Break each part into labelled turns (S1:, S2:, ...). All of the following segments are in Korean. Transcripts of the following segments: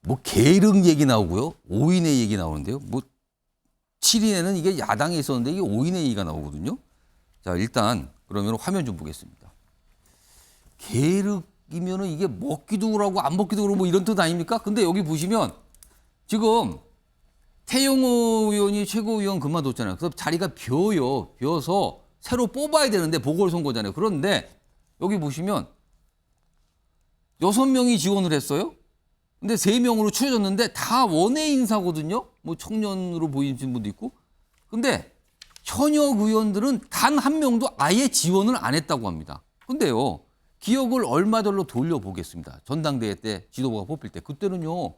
S1: 뭐 계륵 얘기 나오고요. 5인의 얘기 나오는데요. 뭐 7인에는 이게 야당에 있었는데 이게 5인의 얘기가 나오거든요. 자, 일단 그러면 화면 좀 보겠습니다. 계륵이면은 이게 먹기도 그러고 안 먹기도 그러고 뭐 이런 뜻 아닙니까? 근데 여기 보시면 지금 태영호 의원이 최고위원 그만뒀잖아요. 그래서 자리가 비어서 새로 뽑아야 되는데 보궐선거잖아요. 그런데 여기 보시면 6명이 지원을 했어요. 근데 3명으로 추려졌는데 다 원외 인사거든요. 뭐 청년으로 보이는 분도 있고. 근데 현역 의원들은 단 한 명도 아예 지원을 안 했다고 합니다. 근데요, 기억을 얼마 전로 돌려보겠습니다. 전당대회 때 지도부가 뽑힐 때. 그때는요,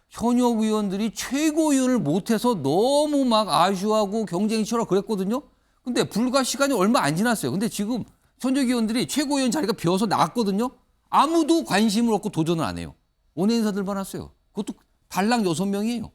S1: 현역 의원들이 최고위원을 못해서 너무 막 아쉬워하고 경쟁이 치열하고 그랬거든요. 근데 불과 시간이 얼마 안 지났어요. 근데 지금 현역 의원들이 최고위원 자리가 비어서 나왔거든요. 아무도 관심을 얻고 도전을 안 해요. 원외 인사들만 왔어요. 그것도 달랑 6명이에요.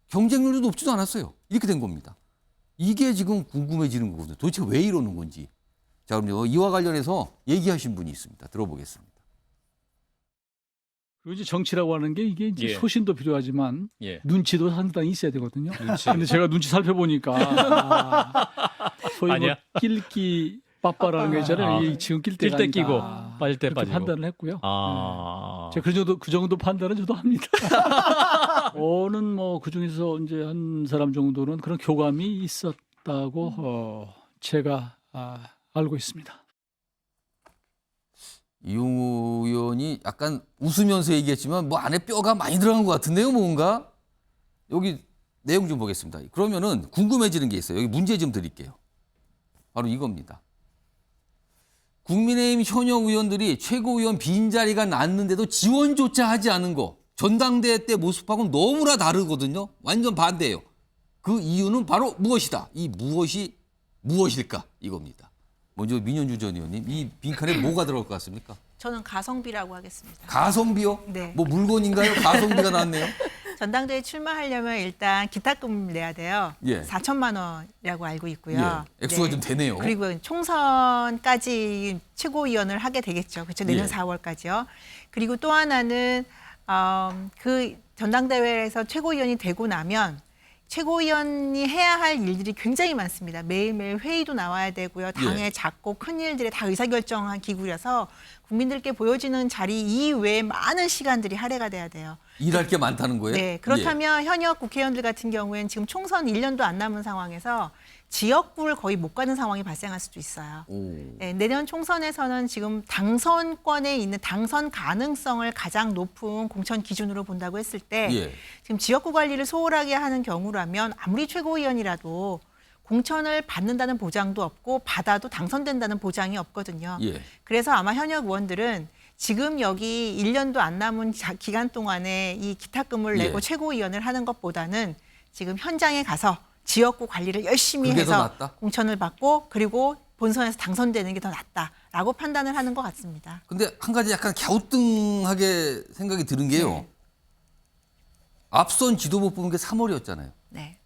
S1: 경쟁률도 높지도 않았어요. 이렇게 된 겁니다. 이게 지금 궁금해지는 거거든요. 도대체 왜 이러는 건지. 자, 그럼요. 이와 관련해서 얘기하신 분이 있습니다. 들어보겠습니다.
S2: 그리고 이제 정치라고 하는 게 이게 이제
S3: 예.
S2: 소신도 필요하지만
S3: 예.
S2: 눈치도 상당히 있어야 되거든요.
S3: 눈치.
S2: 근데 제가 눈치 살펴보니까 소위 뭐
S3: 아니야?
S2: 낄기 빠빠라는 거 있잖아요.
S3: 아.
S2: 이게 지금 낄
S3: 낄
S2: 때가
S3: 때
S2: 아니다.
S3: 끼고 빠질 때
S2: 그렇게
S3: 빠지고.
S2: 판단을 했고요.
S3: 아.
S2: 제가 그 정도 판단은 저도 합니다. 저는 뭐 그 중에서 이제 한 사람 정도는 그런 교감이 있었다고 제가 알고 있습니다.
S1: 이용우 의원이 약간 웃으면서 얘기했지만 뭐 안에 뼈가 많이 들어간 것 같은데요, 뭔가? 여기 내용 좀 보겠습니다. 그러면은 궁금해지는 게 있어요. 여기 문제 좀 드릴게요. 바로 이겁니다. 국민의힘 현역 의원들이 최고위원 빈자리가 났는데도 지원조차 하지 않은 거. 전당대회 때 모습하고는 너무나 다르거든요. 완전 반대예요. 그 이유는 바로 무엇이다. 이 무엇이 무엇일까? 이겁니다. 먼저 민현주 전 의원님, 이 빈칸에 뭐가 들어갈 것 같습니까?
S4: 저는 가성비라고 하겠습니다.
S1: 가성비요?
S4: 네.
S1: 뭐 물건인가요? 가성비가 나왔네요.
S4: 전당대회 출마하려면 일단 기타금을 내야 돼요.
S1: 예.
S4: 4천만 원이라고 알고 있고요.
S1: 예, 액수가 좀 되네요.
S4: 그리고 총선까지 최고위원을 하게 되겠죠. 그렇죠. 내년
S1: 예.
S4: 4월까지요. 그리고 또 하나는 그 전당대회에서 최고위원이 되고 나면 최고위원이 해야 할 일들이 굉장히 많습니다. 매일매일 회의도 나와야 되고요. 당의
S1: 예.
S4: 작고 큰 일들에 다 의사결정한 기구라서 국민들께 보여지는 자리 이외에 많은 시간들이 할애가 돼야 돼요.
S1: 일할 게 많다는 거예요?
S4: 네, 그렇다면 현역 국회의원들 같은 경우에는 지금 총선 1년도 안 남은 상황에서 지역구를 거의 못 가는 상황이 발생할 수도 있어요.
S1: 오.
S4: 네, 내년 총선에서는 지금 당선권에 있는 당선 가능성을 가장 높은 공천 기준으로 본다고 했을 때
S1: 예.
S4: 지금 지역구 관리를 소홀하게 하는 경우라면 아무리 최고위원이라도 공천을 받는다는 보장도 없고 받아도 당선된다는 보장이 없거든요.
S1: 예.
S4: 그래서 아마 현역 의원들은 지금 여기 1년도 안 남은 기간 동안에 이 기타금을 내고
S1: 예.
S4: 최고위원을 하는 것보다는 지금 현장에 가서 지역구 관리를 열심히
S1: 그게 더
S4: 해서
S1: 낫다?
S4: 공천을 받고 그리고 본선에서 당선되는 게 더 낫다라고 판단을 하는 것 같습니다.
S1: 근데 한 가지 약간 갸우뚱하게 생각이 드는 게요.
S4: 네.
S1: 앞선 지도부 뽑은 게 3월이었잖아요.
S4: 네.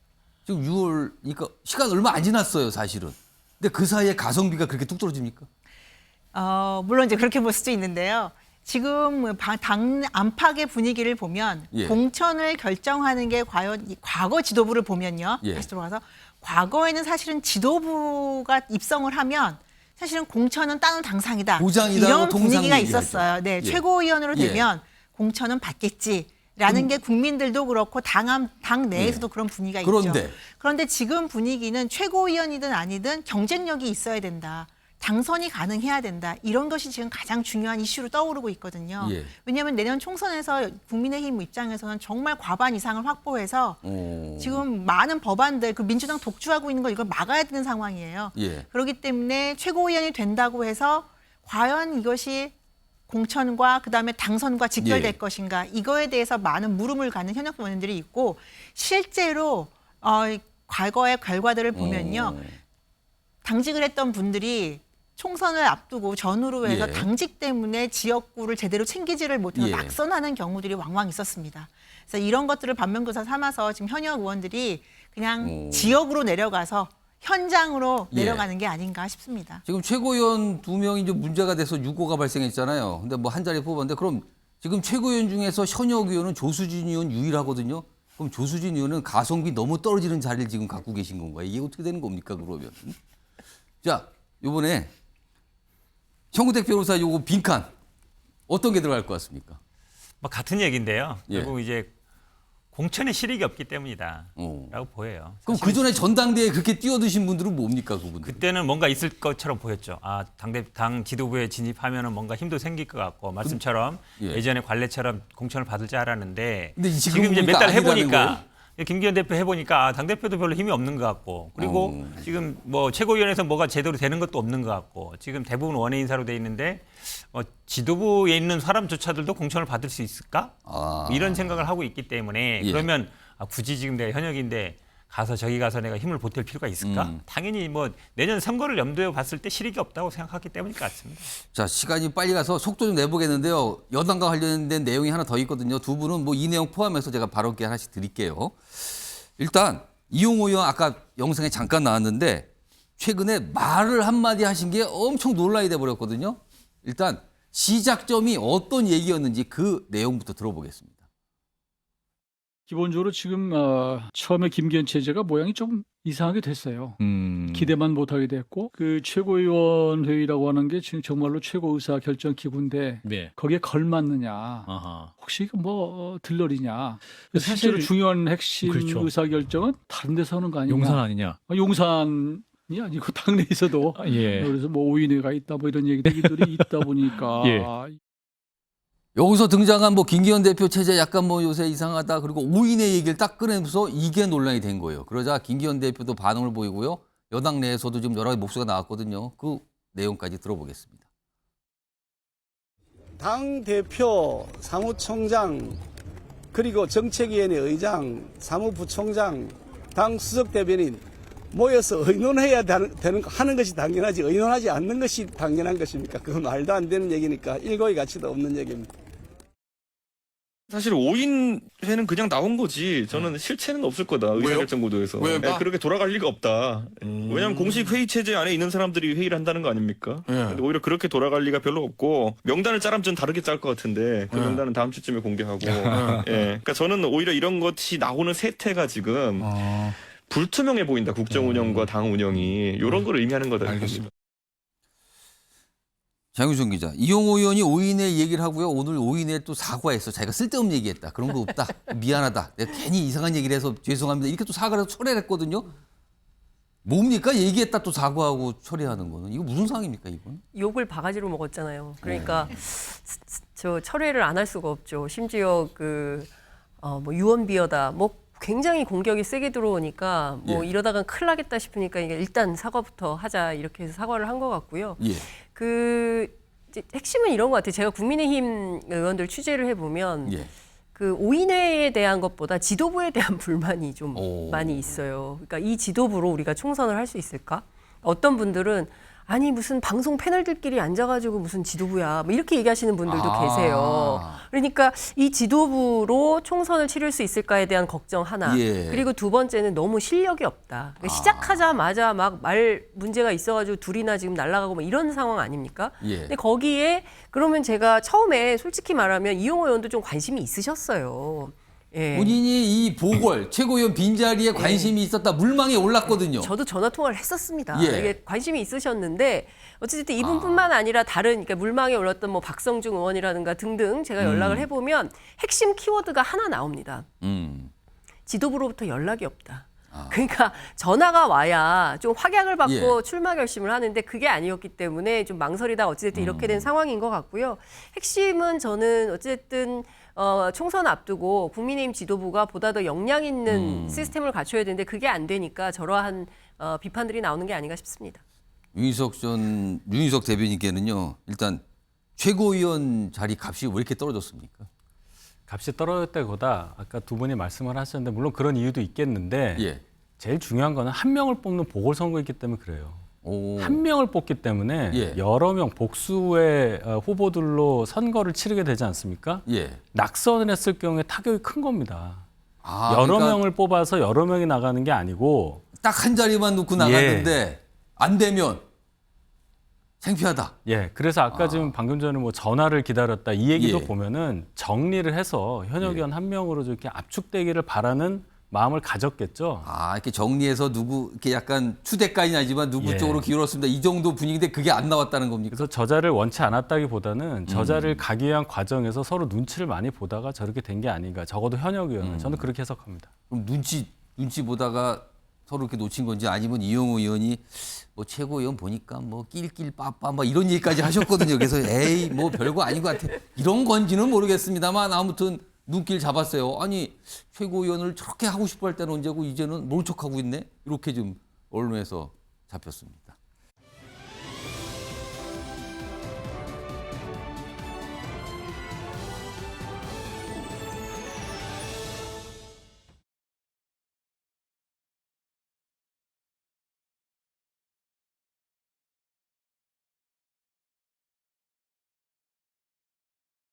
S1: 지금 6월, 그러니까 시간 얼마 안 지났어요, 사실은. 근데 그 사이에 가성비가 그렇게 뚝 떨어집니까?
S4: 물론 이제 그렇게 볼 수도 있는데요. 지금 당 안팎의 분위기를 보면
S1: 예.
S4: 공천을 결정하는 게 과연 이 과거 지도부를 보면요.
S1: 예.
S4: 다시 들어가서 과거에는 사실은 지도부가 입성을 하면 사실은 공천은 다른 당상이다.
S1: 보장이다,
S4: 이런
S1: 통상
S4: 분위기가
S1: 얘기하죠.
S4: 있었어요. 네,
S1: 예.
S4: 최고위원으로
S1: 예.
S4: 되면 공천은 받겠지라는 게 국민들도 그렇고 당 내에서도
S1: 예.
S4: 그런 분위기가
S1: 그런데.
S4: 있죠. 그런데 지금 분위기는 최고위원이든 아니든 경쟁력이 있어야 된다. 당선이 가능해야 된다. 이런 것이 지금 가장 중요한 이슈로 떠오르고 있거든요.
S1: 예.
S4: 왜냐하면 내년 총선에서 국민의힘 입장에서는 정말 과반 이상을 확보해서
S1: 오.
S4: 지금 많은 법안들, 그 민주당 독주하고 있는 걸 이걸 막아야 되는 상황이에요.
S1: 예.
S4: 그렇기 때문에 최고위원이 된다고 해서 과연 이것이 공천과 그다음에 당선과 직결될
S1: 예.
S4: 것인가 이거에 대해서 많은 물음을 갖는 현역 의원들이 있고 실제로 과거의 결과들을 보면요. 당직을 했던 분들이 총선을 앞두고 전후로 해서
S1: 예.
S4: 당직 때문에 지역구를 제대로 챙기지를 못해서
S1: 예.
S4: 낙선하는 경우들이 왕왕 있었습니다. 그래서 이런 것들을 반면교사 삼아서 지금 현역 의원들이 그냥 지역으로 내려가서 현장으로
S1: 예.
S4: 내려가는 게 아닌가 싶습니다.
S1: 지금 최고위원 2명이 이제 문제가 돼서 유고가 발생했잖아요. 근데 뭐 한 자리 뽑았는데 그럼 지금 최고위원 중에서 현역 의원은 조수진 의원 유일하거든요. 그럼 조수진 의원은 가성비 너무 떨어지는 자리를 지금 갖고 계신 건가요? 이게 어떻게 되는 겁니까, 그러면? 자, 요번에 정우택 변호사 요거 빈칸 어떤 게 들어갈 것 같습니까?
S3: 뭐 같은 얘기인데요.
S1: 예.
S3: 결국 이제 공천의 실익이 없기 때문이다라고 보여요.
S1: 그럼 그 전에 전당대회에 그렇게 뛰어드신 분들은 뭡니까, 그분들?
S3: 그때는 뭔가 있을 것처럼 보였죠. 아, 당 지도부에 진입하면은 뭔가 힘도 생길 것 같고 말씀처럼
S1: 예.
S3: 예전에 관례처럼 공천을 받을 줄 알았는데
S1: 근데 지금
S3: 지금 이제 몇
S1: 보니까
S3: 달
S1: 아니라는
S3: 해보니까 김기현 대표 해보니까 당 대표도 별로 힘이 없는 것 같고 그리고 지금 뭐 최고위원회에서 뭐가 제대로 되는 것도 없는 것 같고 지금 대부분 원외 인사로 돼 있는데 지도부에 있는 사람조차들도 공천을 받을 수 있을까? 이런 생각을 하고 있기 때문에
S1: 예.
S3: 그러면 굳이 지금 내가 현역인데 가서 저기 가서 내가 힘을 보탤 필요가 있을까? 당연히 뭐 내년 선거를 염두에 봤을 때 실익이 없다고 생각하기 때문일 것 같습니다.
S1: 자, 시간이 빨리 가서 속도 좀 내보겠는데요. 여당과 관련된 내용이 하나 더 있거든요. 두 분은 뭐 이 내용 포함해서 제가 발언기 하나씩 드릴게요. 일단 이용호 의원 아까 영상에 잠깐 나왔는데 최근에 말을 한마디 하신 게 엄청 논란이 돼버렸거든요. 일단 시작점이 어떤 얘기였는지 그 내용부터 들어보겠습니다.
S2: 기본적으로 지금 처음에 김기현 체제가 모양이 좀 이상하게 됐어요. 기대만 못하게 됐고 그 최고위원 회의라고 하는 게 지금 정말로 최고 의사 결정 기구인데
S5: 네.
S2: 거기에 걸맞느냐?
S5: 아하.
S2: 혹시 이거 뭐 들러리냐?
S5: 사실-
S2: 실제로 중요한 핵심
S5: 그렇죠.
S2: 의사 결정은 다른 데서 하는 거 아니냐?
S5: 용산 아니냐?
S2: 용산이 아니고 당내에서도
S5: 예.
S2: 그래서 뭐 오인회가 있다 뭐 이런 얘기들이 있다 보니까
S5: 예.
S1: 여기서 등장한 뭐 김기현 대표 체제 약간 뭐 요새 이상하다 그리고 5인의 얘기를 딱 꺼내면서 이게 논란이 된 거예요. 그러자 김기현 대표도 반응을 보이고요. 여당 내에서도 지금 여러 가지 목소리가 나왔거든요. 그 내용까지 들어보겠습니다.
S6: 당 대표, 사무총장, 그리고 정책위원회 의장, 사무부총장, 당 수석 대변인 모여서 의논해야 하는 것이 당연하지 의논하지 않는 것이 당연한 것입니까? 그건 말도 안 되는 얘기니까 일고의 가치도 없는 얘기입니다.
S7: 사실 5인 회는 그냥 나온 거지. 저는 실체는 없을 거다. 의사결정 구도에서.
S8: 왜요?
S7: 네, 그렇게 돌아갈 리가 없다. 왜냐하면 공식 회의 체제 안에 있는 사람들이 회의를 한다는 거 아닙니까? 근데 오히려 그렇게 돌아갈 리가 별로 없고 명단을 짜라면 좀 다르게 짤 것 같은데 그 명단은 다음 주쯤에 공개하고. 예. 그러니까 저는 오히려 이런 것이 나오는 세태가 지금 불투명해 보인다. 국정 운영과 당 운영이 이런 걸 의미하는 거다.
S8: 알겠습니다.
S1: 장윤선 기자, 이용호 의원이 5인의 얘기를 하고요. 오늘 5인에 또 사과했어. 자기가 쓸데없는 얘기했다. 그런 거 없다. 미안하다. 내가 괜히 이상한 얘기를 해서 죄송합니다. 이렇게 또 사과를 해서 철회를 했거든요. 뭡니까? 얘기했다 또 사과하고 처리하는 거는. 이거 무슨 상황입니까, 이건?
S9: 욕을 바가지로 먹었잖아요. 그러니까 저 철회를 안 할 수가 없죠. 심지어 뭐 유언비어다. 뭐 굉장히 공격이 세게 들어오니까 뭐
S1: 예.
S9: 이러다간 큰일 나겠다 싶으니까 이게 일단 사과부터 하자 이렇게 해서 사과를 한 것 같고요.
S1: 예.
S9: 이제 핵심은 이런 것 같아요. 제가 국민의힘 의원들 취재를 해보면
S1: 예.
S9: 그 5인회에 대한 것보다 지도부에 대한 불만이 좀
S1: 오.
S9: 많이 있어요. 그러니까 이 지도부로 우리가 총선을 할 수 있을까? 어떤 분들은 아니 무슨 방송 패널들끼리 앉아가지고 무슨 지도부야 뭐 이렇게 얘기하시는 분들도 계세요. 그러니까 이 지도부로 총선을 치를 수 있을까에 대한 걱정 하나.
S1: 예.
S9: 그리고 두 번째는 너무 실력이 없다. 그러니까 시작하자마자 막 말 문제가 있어가지고 둘이나 지금 날아가고 뭐 이런 상황 아닙니까?
S1: 예.
S9: 근데 거기에 그러면 제가 처음에 솔직히 말하면 이용호 의원도 좀 관심이 있으셨어요. 예.
S1: 본인이 이 보궐 최고위원 빈자리에 관심이 있었다 물망에 올랐거든요.
S9: 저도 전화 통화를 했었습니다.
S1: 예.
S9: 이게 관심이 있으셨는데 어쨌든 이분뿐만 아니라 다른 그러니까 물망에 올랐던 뭐 박성중 의원이라든가 등등 제가 연락을 해보면 핵심 키워드가 하나 나옵니다. 지도부로부터 연락이 없다. 그러니까 전화가 와야 좀 확약을 받고
S1: 예.
S9: 출마 결심을 하는데 그게 아니었기 때문에 좀 망설이다 어쨌든 이렇게 된 상황인 것 같고요. 핵심은 저는 어쨌든 총선 앞두고 국민의힘 지도부가 보다 더 역량 있는 시스템을 갖춰야 되는데 그게 안 되니까 저러한 비판들이 나오는 게 아닌가 싶습니다.
S1: 윤희석 대변인께는요. 일단 최고위원 자리 값이 왜 이렇게 떨어졌습니까?
S5: 값이 떨어졌다기보다 아까 두 분이 말씀을 하셨는데 물론 그런 이유도 있겠는데
S1: 예.
S5: 제일 중요한 거는 한 명을 뽑는 보궐선거이기 때문에 그래요.
S1: 오.
S5: 한 명을 뽑기 때문에
S1: 예.
S5: 여러 명 복수의 후보들로 선거를 치르게 되지 않습니까?
S1: 예.
S5: 낙선을 했을 경우에 타격이 큰 겁니다.
S1: 아,
S5: 여러
S1: 그러니까
S5: 명을 뽑아서 여러 명이 나가는 게 아니고
S1: 딱 한 자리만 놓고 나갔는데 안 되면 창피하다.
S5: 예, 그래서 아까 지금 방금 전에 뭐 전화를 기다렸다 이 얘기도
S1: 예.
S5: 보면은 정리를 해서 현역 의원 한 명으로 이렇게 압축되기를 바라는 마음을 가졌겠죠.
S1: 아, 이렇게 정리해서 누구 이렇게 약간 추대까지는 아니지만 누구
S5: 예.
S1: 쪽으로 기울었습니다. 이 정도 분위기인데 그게 안 나왔다는 겁니까?
S5: 그래서 저자를 원치 않았다기보다는 저자를 가기 위한 과정에서 서로 눈치를 많이 보다가 저렇게 된 게 아닌가. 적어도 현역 의원은 저는 그렇게 해석합니다.
S1: 그럼 눈치 보다가 서로 이렇게 놓친 건지 아니면 이용호 의원이 뭐 최고위원 보니까 뭐 낄낄 빠빠 뭐 이런 얘기까지 하셨거든요. 그래서 에이 뭐 별거 아닌 것 같아. 이런 건지는 모르겠습니다만 아무튼 눈길 잡았어요. 아니 최고위원을 저렇게 하고 싶어 할 때는 언제고 이제는 모른 척하고 있네. 이렇게 좀 언론에서 잡혔습니다.